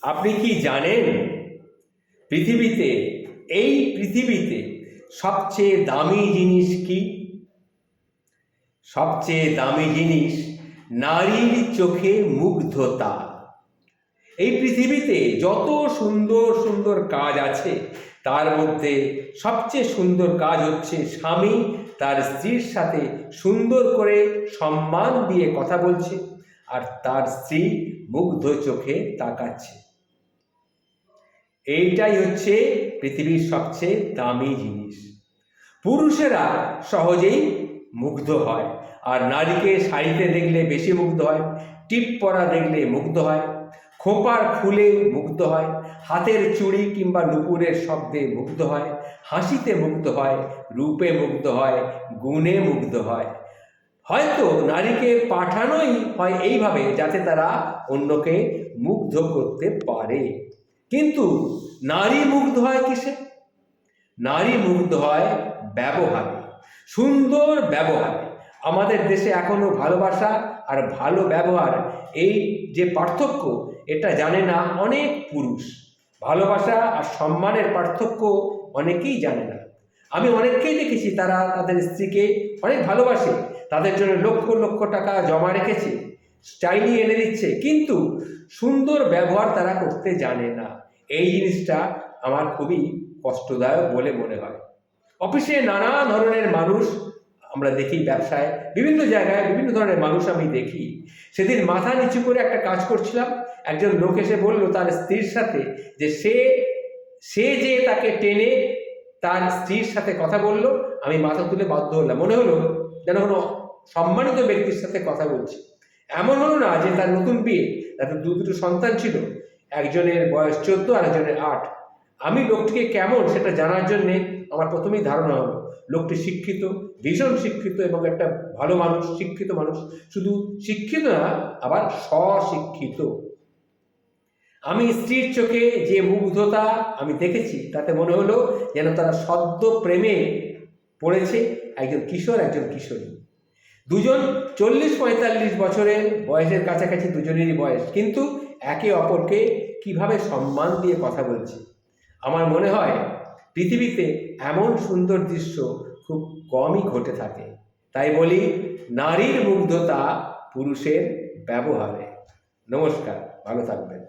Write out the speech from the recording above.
আপনি কি জানেন পৃথিবীতে এই পৃথিবীতে সবচেয়ে দামি জিনিস কি? সবচেয়ে দামি জিনিস নারীর চোখে মুগ্ধতা। এই পৃথিবীতে যত সুন্দর সুন্দর কাজ আছে তার মধ্যে সবচেয়ে সুন্দর কাজ হচ্ছে স্বামী তার স্ত্রীর সাথে সুন্দর করে সম্মান দিয়ে কথা বলছে আর তার স্ত্রী মুগ্ধ চোখে তাকাচ্ছে। এইটাই হচ্ছে পৃথিবীর সবচেয়ে দামি জিনিস। পুরুষেরা সহজেই মুগ্ধ হয়, আর নারীকে শাড়িতে দেখলে বেশি মুগ্ধ হয়, টিপ পরা দেখলে মুগ্ধ হয়, খোঁপার ফুলে মুগ্ধ হয়, হাতের চুড়ি কিংবা নুপুরের শব্দে মুগ্ধ হয়, হাসিতে মুগ্ধ হয়, রূপে মুগ্ধ হয়, গুণে মুগ্ধ হয়। হয়তো নারীকে পাঠানোই হয় এইভাবে যাতে তারা অন্যকে মুগ্ধ করতে পারে। কিন্তু নারী মুগ্ধ হয় কিসে? নারী মুগ্ধ হয় ব্যবহারে, সুন্দর ব্যবহারে। আমাদের দেশে এখনো ভালোবাসা আর ভালো ব্যবহার এই যে পার্থক্য, এটা জানে না অনেক পুরুষ। ভালোবাসা আর সম্মানের পার্থক্য অনেকেই জানে না। আমি অনেককেই দেখেছি তারা তাদের স্ত্রীকে অনেক ভালোবাসে, তাদের জন্য লক্ষ লক্ষ টাকা জমা রেখেছে, স্টাইলি এনে দিচ্ছে, কিন্তু সুন্দর ব্যবহার তারা করতে জানে না। এই জিনিসটা আমার খুবই কষ্টদায়ক বলে মনে হয়। অফিসে নানা ধরনের মানুষ আমরা দেখি, ব্যবসায় বিভিন্ন জায়গায় বিভিন্ন ধরনের মানুষ আমি দেখি। সেদিন মাথা নিচু করে একটা কাজ করছিলাম, একজন লোক এসে বলল তার স্ত্রীর সাথে যে সে যে তাকে টেনে তার স্ত্রীর সাথে কথা বলল। আমি মাথা তুলে বাধ্য হলাম, মনে হলো যেন কোনো সম্মানিত ব্যক্তির সাথে কথা বলছি। এমন হলো না যে তার নতুন বিয়ে, তাদের দুটো সন্তান ছিল, একজনের বয়স 14 আর একজনের 8। আমি লোকটিকে কেমন সেটা জানার জন্যে আমার প্রথমেই ধারণা হলো লোকটি শিক্ষিত, ভীষণ শিক্ষিত এবং একটা ভালো মানুষ, শিক্ষিত মানুষ। শুধু শিক্ষিত না, আবার স্বশিক্ষিত। আমি স্ত্রীর চোখে যে মুগ্ধতা আমি দেখেছি তাতে মনে হলো যেন তারা সদ্য প্রেমে পড়েছে, একজন কিশোর একজন কিশোরী। দুজন 40-45 বছরের বয়সের কাছাকাছি, দুজনেরই বয়স, কিন্তু একে অপরকে কিভাবে সম্মান দিয়ে কথা বলছে। আমার মনে হয় পৃথিবীতে এমন সুন্দর দৃশ্য খুব কমই ঘটে থাকে। তাই বলি, নারীর মুগ্ধতা পুরুষের ব্যবহারে। নমস্কার, ভালো থাকবেন।